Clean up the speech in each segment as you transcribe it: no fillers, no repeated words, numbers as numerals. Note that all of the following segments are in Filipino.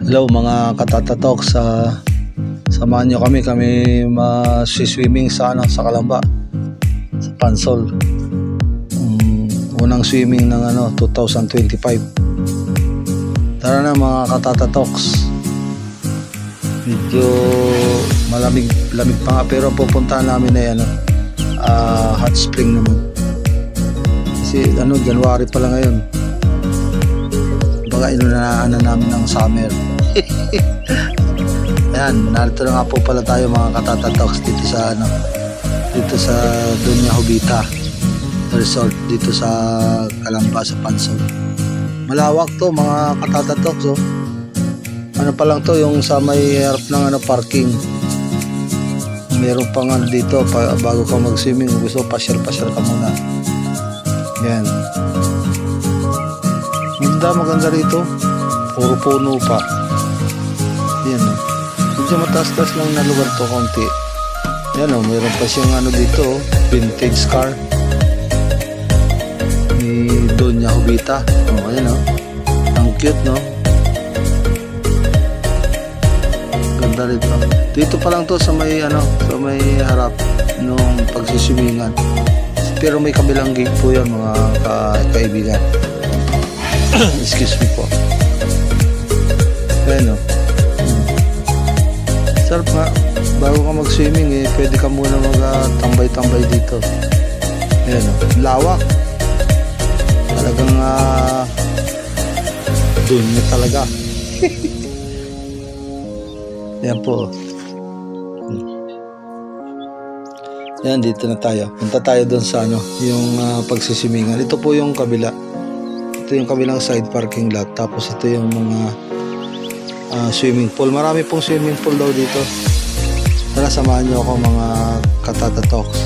Hello mga katatatok, samahan nyo kami swimming sa sa Calamba, sa Pansol. Unang swimming ng 2025. Tara na mga katatatoks. Medyo lamig pa nga, pero pupuntahan namin na hot spring naman. Kasi January pa lang ngayon. Baka inunaan na namin ng summer. Ayan, narito na nga po pala tayo mga katatatoks dito sa Doña Jovita Resort dito sa Calamba, sa Pansol. Malawak to mga katatatoks, oh. Ano pa lang to, yung sa may harap ng parking. Meron pang dito bago ka mag-swimming, gusto pasyal-pasyal ka muna. Yan. Maganda rito. Puro puno pa. Yan, oh. Medyo mataas-taas lang na lugar to konti. Yan, oh, meron pa siyang dito, oh, vintage car ni Doña Jovita. Oh, ayan, oh. Ang cute, no? Ganda rito. Dito pa lang to sa may sa may harap nung pagsiswimingan. Pero may kabilang gate po yan mga kaibigan. Excuse me po. Ayan, oh. Sarap nga. Bago ka mag-swimming, pwede ka muna mag-tambay-tambay dito. Ayan, oh. Lawak. Talagang dun niya talaga. Ayan po. Ayan, dito na tayo. Punta tayo dun sa yung pagsiswimingan. Ito po yung kabila. Ito yung kabilang side parking lot. Tapos ito yung mga swimming pool. Marami pong swimming pool daw dito. Tara, samahan nyo ako mga katatatoks.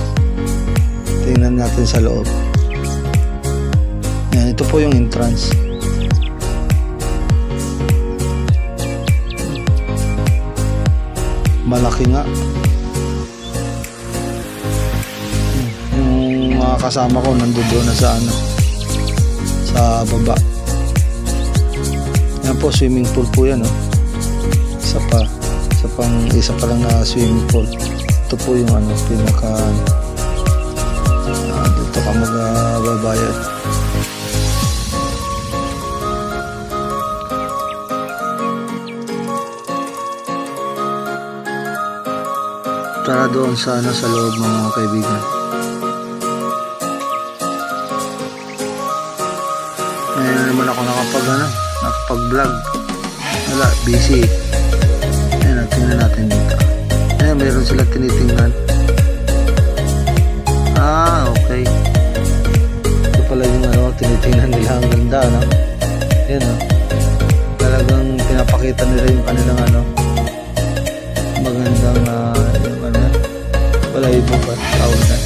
Tingnan natin sa loob. Yan, ito po yung entrance. Malaki nga. Yung mga kasama ko nandoon na sa sa baba. Yan po, swimming pool po yan, oh. Isa pa lang na swimming pool. Ito po yung pinaka dito ka magbabayad. Tara doon sa loob mga kaibigan. Ngayon naman ako nakapag-vlog. Wala, busy. Ayan, tingnan natin dito. Ayan, meron sila tinitingnan. Okay. Ito pala yung tinitingnan nila. Ang ganda, no? Ayan, no? Talagang pinapakita nila yung kanilang magandang balahibo ba tawag na.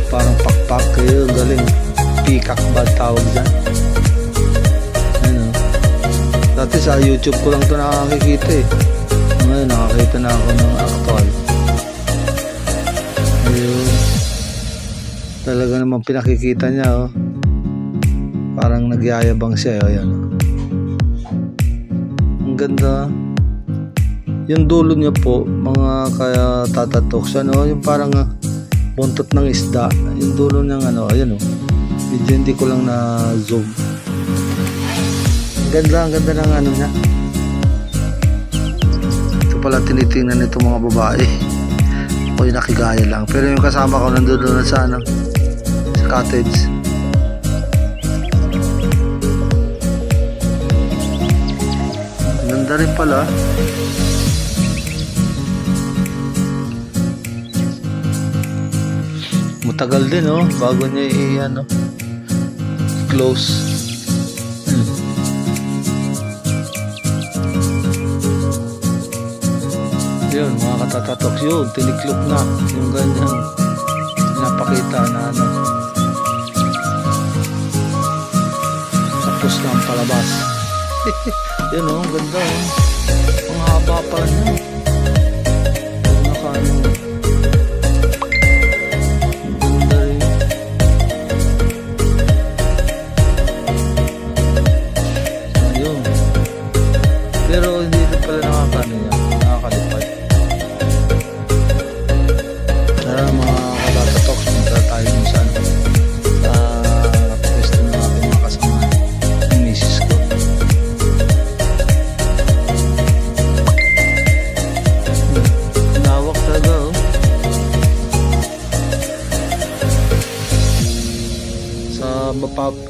Parang pakpak kayo, galing. Peacock ba tawag dyan? Dati sa YouTube ko lang ito nakakikita eh. Ngayon nakakita na ako ng actual. Ayun. Talaga naman pinakikita niya, oh. Parang nagyayabang siya, oh. Ayan, oh. Ang ganda. Yung dulo niya po mga kaya tatatoks, yung parang buntot ng isda. Yung dulo niyang ayan, oh. Medyo hindi ko lang na zoom. Ang ganda ng niya. Ito pala tinitingnan nito mga babae. Ako yung nakigaya lang. Pero yung kasama ko nandun na sa cottage. Ganda rin pala. Matagal din, oh, bago niya close. Yun mga katatatoks, yun tiniklop na yung ganyan napakita na tapos na ang palabas. Yun, oh, ang ganda, oh. Ang haba pa niya. Ayun.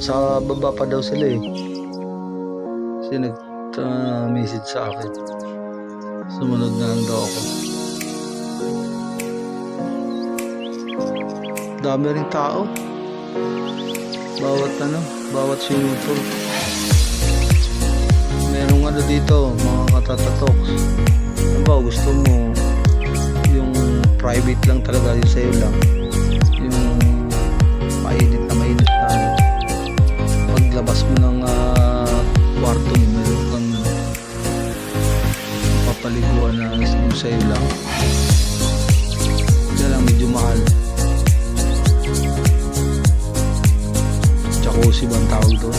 Sa baba pa daw sila eh. Kasi nag-message sa akin. Sumunod na lang daw ako. Dami rin tao. Bawat swimming pool. Merong ano dito, mga katatatoks. Ano ba, gusto mo yung private lang talaga, yung sa'yo lang. Yung mainit na paglabas mo ng kwarto mo, meron kang papaliguan na yung sa'yo lang. Kaya lang medyo mahal. Jacuzzi ba ang tawag doon?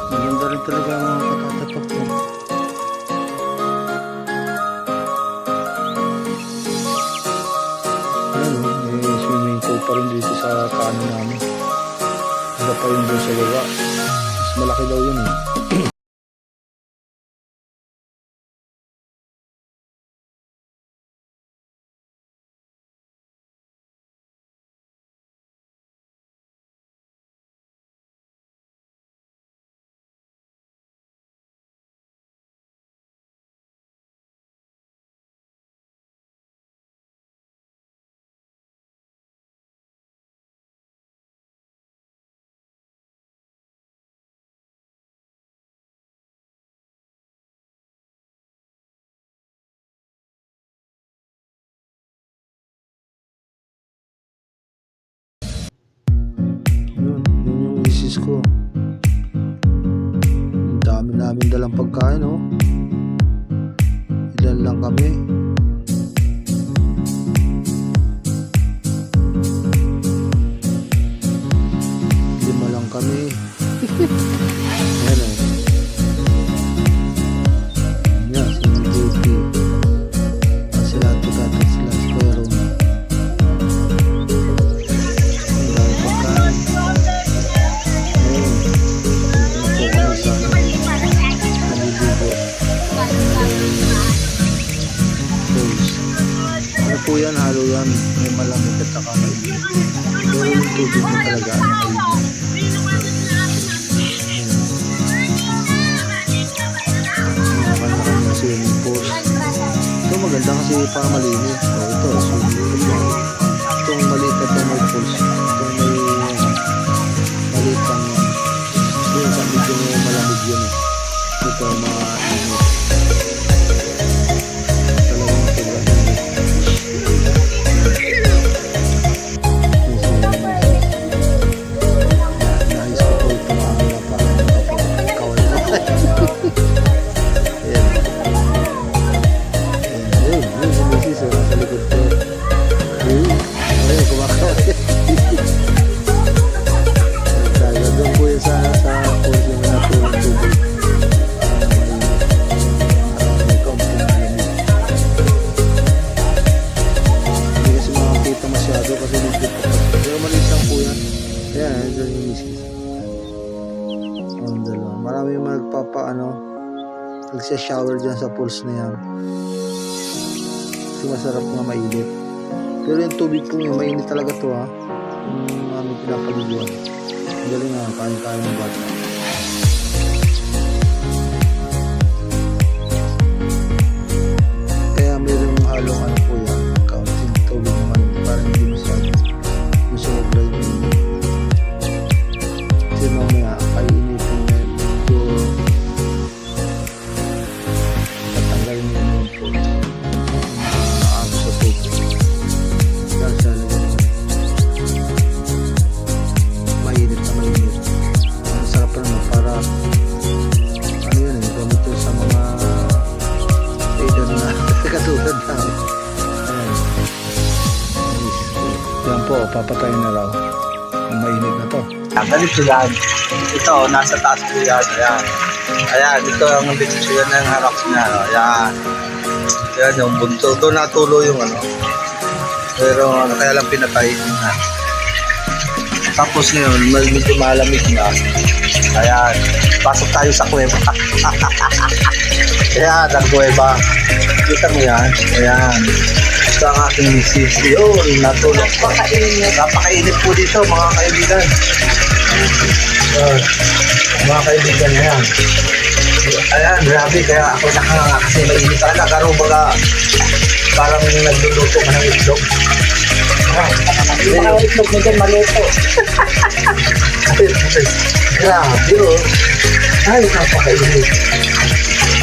Maganda rin talaga ang mga katatatok mo. Ayan o, may swimming pool pa rin dito sa kaano namin. Iba pa rin doon sa baba. Mas malaki daw yun eh. Yun yung misis ko. Ang dami namin dalang pagkain oh. Ilan lang kami. Lima lang kami. Ayan oh. Yan, si JP. Sila tugatag sila sa pero po yan, halo yan. May malamig at saka mainit. Pero yung tubig mo talaga ay mainit. Kanya-kanya swimming pool. Ito maganda kasi para malinis. So, ito, swimming pool yan. Itong maliit na thermal pools. Itong may maliit kang yun sa medyo malamig yun eh. Ito mainit. Marami yung nagsya-shower dyan sa pools na yan kasi masarap nga mainit, pero yung tubig po yung mainit talaga to ha, yung aming pinapaliguan. Galing nga, kain-kain ng bata. Kaya mayroong halong ano po yan, kaunting tubig naman para hindi masyado yung sumugla yung mainit. Kasi mamaya kainin papatayin na raw. Mainit na to. Ganito yan. Ito, nasa taas ko yan. Ayan. Ayan, ito ang dito yan ng harap niya. Ayan. Ayan, yung bunto. Doon natulo yung ano. Pero kaya lang pinatay na. Tapos ngayon, medyo malamig na. Ayan, pasok tayo sa kuweba. Ayan, ang kuweba. Kita mo yan? Ayan. Ito ang aking misis. Yun, natulog pa. Napakainit po dito, mga kaibigan. Ayan. Mga kaibigan, ayan. Ayan, grabe. Kaya ako nakanganga kasi mainit talaga. Karo baga, parang nagluluto ka ng itlog. Yung mga itlog mo dyan, maluto. Grabe, oh. Ay, napakainit.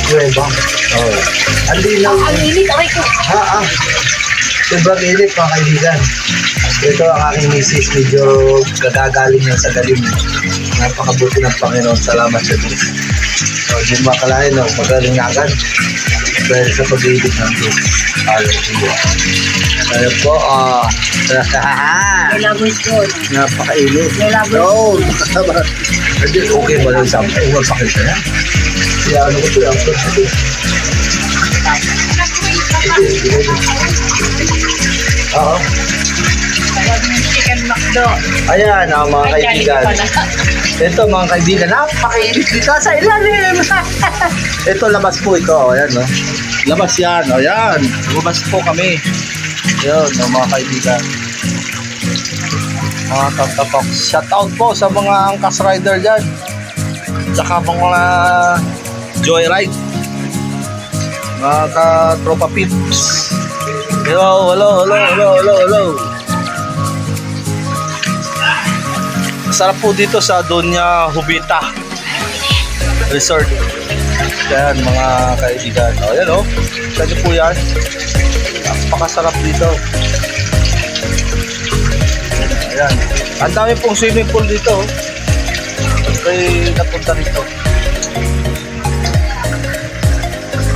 Kuweba. Oh. Andi na. Ang init, aray ko. Sobrang init, mga kaibigan. Ito ang aking misis. Medyo gagagaling yan sa galing. Napakabuti ng Panginoon. Salamat sa Diyos. So, di makalain, no? Magaling na agad. Dahil sa pag-ibig ng Diyos. Hallelujah. Ayun po, May laboy ko. napakainit. May laboy. No, hindi, okay ba lang sa akin? Huwag pakita yan. Kaya ano ko ito, ang pagkakas ito. Oo. Chicken McDo. Ayan, mga kaibigan. Ito, mga kaibigan, napakainit dito sa ilalim. Ito, labas po ito. Ayan, no? Labas yan. Ayan, lumabas po kami. Ayan, no, mga kaibigan. Mga tatapak. Shout out po sa mga angkas rider dyan. Tsaka mga joyride. Mga katropa pips. Hello, hello, hello, hello, hello, hello. Sarap po dito sa Doña Jovita Resort. Yan, mga kaibigan. O, yan o. Saan po yan? Napakasarap dito. Ayan. Ang dami pong swimming pool dito. Kaya napunta rito.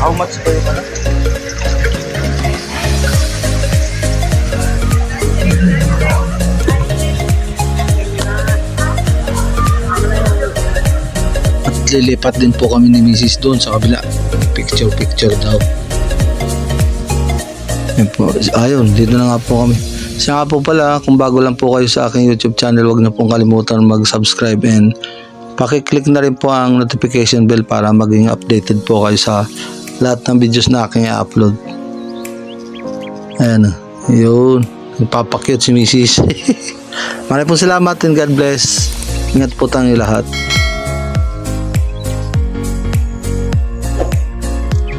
How much ba yung ano? At lilipat din po kami ni Mrs. doon sa kabila. Picture daw. Yan po. Ayun, dito na nga po kami. Siya nga po pala, kung bago lang po kayo sa aking YouTube channel, huwag na pong kalimutan mag-subscribe and pakiclick na rin po ang notification bell para maging updated po kayo sa lahat ng videos na aking i-upload. Ayan, yun. Nagpapakyut si Mrs. Maraming po salamat and God bless. Ingat po tayo lahat.